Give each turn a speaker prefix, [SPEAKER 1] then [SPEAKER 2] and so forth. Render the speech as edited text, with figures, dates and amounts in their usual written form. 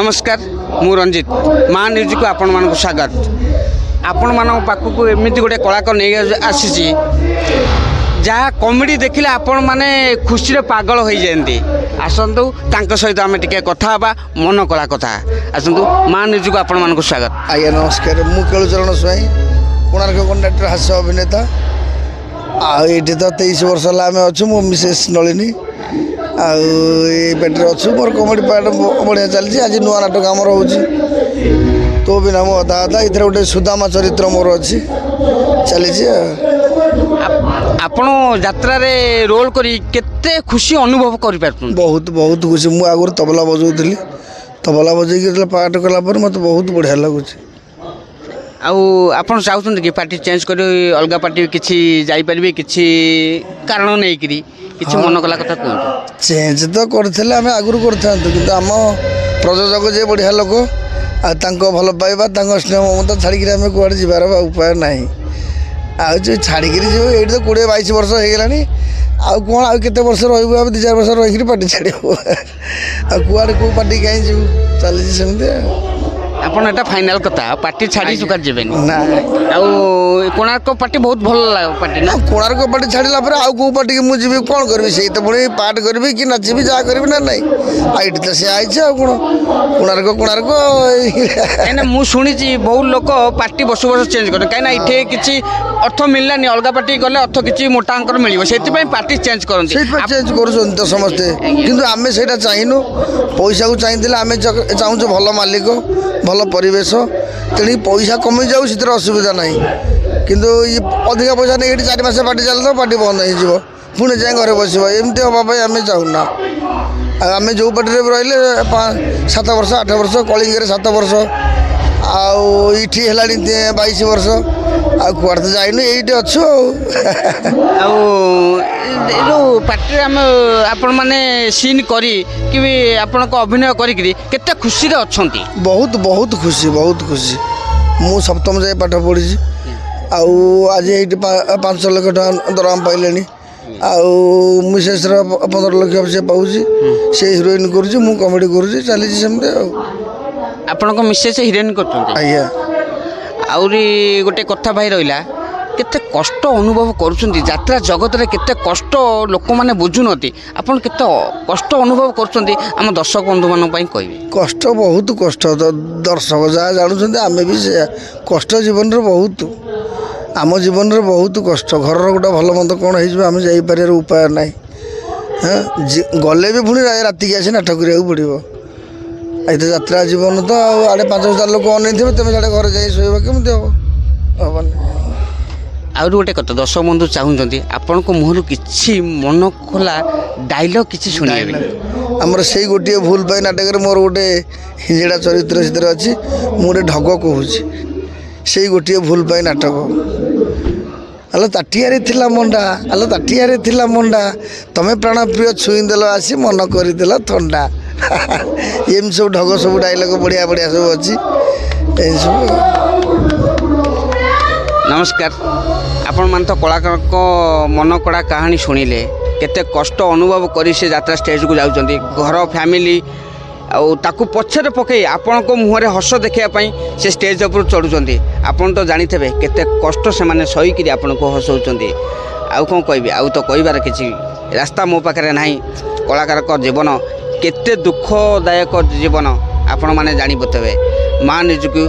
[SPEAKER 1] नमस्कार मु रंजित माँ न्यूज को आपण मानक स्वागत। आपण मानक पाखक एमती गोटे कलाकार नहीं आसी जहाँ कॉमेडी देखिले आपण माने खुशी रे पागल हो जाती। आसतु तांको सहित आम टिके कथा बा मन कला कथा। आसतु माँ न्यूज को आपण मानक स्वागत।
[SPEAKER 2] आज्ञा नमस्कार मु केलुचरण स्वाई कोणार्क कंडक्टर हास्य अभिनेता आईटी तो 23 वर्ष है आम अच्छु मो मिसेस नलिनी आट्रे अच्छु मोर कमेडी पार्ट बढ़िया चलती। आज नुआ नाटक आमर हो तो बिना मो अधा अधा इधर गोटे सुदामा चरित्र मोर अच्छी चली।
[SPEAKER 1] आपण यात्रा रे रोल करी केते खुशी अनुभव करि पारथुन?
[SPEAKER 2] बहुत बहुत खुशी। मु आगुर तबला बजाऊली तबला बजे पार्ट कला मत बहुत बढ़िया लगुच।
[SPEAKER 1] आपण चाहते कि पार्टी चेंज कर अलग पार्टी किसी जापर किसी कारण नहीं किसी मन कला कथा कहते
[SPEAKER 2] चेंज तो करते आम आगुरी कर आम प्रयोजक जे बढ़िया लोक भल पाइबा स्नेह ममता छाड़ी आम कड़े जबार उपाय ना आज छाड़ी जो ये तो 20-22 वर्ष हो गलानी कौन आते वर्ष रो 2-4 वर्ष रही पार्टी छाड़ कुआड़े कौ पार्टी कहीं जीव चली सेमती
[SPEAKER 1] आपन एटा फाइनल कथा पार्टी छाड़ी सुकार जेबेनी
[SPEAKER 2] ना
[SPEAKER 1] कोणार्क पार्टी बहुत भल लाग पार्टी ना
[SPEAKER 2] कोणार्क पार्टी छाड़ला पर आउ को पार्टी के मु जीबी कोन करबी से तो पुणी पार्ट करबी कि नाचबी जा करबी ना नहीं आईटी तो से आइछ आ कोन कोणार्क
[SPEAKER 1] एना मु सुनी छी बहुत लोक पार्टी बस बस चेंज कर काई ना इथे किछि अर्थ मिललानी अलग पार्टी गले अर्थ किछि मोटा अंकर मिलिबो सेति पई पार्टी चेंज करनती
[SPEAKER 2] सेति पई चेंज करछन तो समस्त किंतु आमे सेटा चाहिनु पैसा को चाहिदिले आमे चाहू भल मालिक भल परिवेश तेणु पैसा कमी जाऊ से असुविधा ना किंतु ये अधिका पैसा नहीं 4 मास पार्टी चलता पार्टी बंद हो पुणे जाए घर बस एमती हाँपाई आम चाहूना आम जो पार्टी रही 7 वर्ष 8 वर्ष कलिंग 7 वर्ष आठी है 22 वर्ष कुआड़ तो जाइनु ये अच्छु
[SPEAKER 1] पार्टी आम आपण मैंने सीन करी कि आपण अभिनय करी केते खुशी रे अछंती?
[SPEAKER 2] बहुत बहुत खुशी मु सप्तम जाए पाठ पढ़ी आज ये 5 लाख टका दरमा पाइले मिसेस 15 लाख से पाऊँगी से हिरोइन करुँच कमेडी करुँच चली सेमती
[SPEAKER 1] आपण मिसेस हिरोइन कर
[SPEAKER 2] आज्ञा
[SPEAKER 1] आउरी गोटे कथा भाई रहा केते कष्ट अनुभव करुछंती यात्रा जगत रे केते कष्ट लोक माने बुझुनती आपण केते कष्ट अनुभव करुछंती आम दर्शक बंधु मान पई कहबी?
[SPEAKER 2] कष्ट बहुत कष्ट दर्शक जहाँ जानुछंती आमे भी से कष्ट जीवन रे बहुत आम जीवन रे बहुत कष्ट घर गोटे भल मंद कौन हो आम जापर उपाय ना गले भी पुणी राति की आसी नाटक करा पड़ो तो यात्रा जीवन तो आड़े 5,000 लोक अन तुम साढ़े घर जा शोबा केमती हम हेनी
[SPEAKER 1] आउ गोटे कथा दर्शक बंधु चाहूँगी आपण को मुहर किसी मन खोला डायलॉग किसी शुणी
[SPEAKER 2] आमर से गोटे भूल पाई नाटक मोर गोटे हिंजड़ा चरित्र से अच्छी मुझे ढग कहूँ से गोटे भूल पाई नाटक आलो ताटियारे थिला मंडा आलो ताटियारे थिला मंडा तमें प्राण प्रिय छुईदेल आसी मन करदेल थंडा एम सब ढग सब डायलॉग बढ़िया बढ़िया सब अच्छी
[SPEAKER 1] नमस्कार आपण मान तो कलाकार को मन कड़ा कहानी शुणिले केते कष्ट अनुभव करी से यात्रा स्टेज को जाउचंती घर फैमिली ताकू पछरे पकई आपण को मुहरे हस देखापी से स्टेज उपर चढ़ुचंती आपण तो जानी थे केते कष्ट से माने सही करी आपण को हसौचंती आउ कौन कहबी आउ तो कहबार किसी रास्ता मो पाखरे नाही। कलाकार को जीवन केते दुखदायक जीवन आपण माने जानी बतबे माँ न्यूज को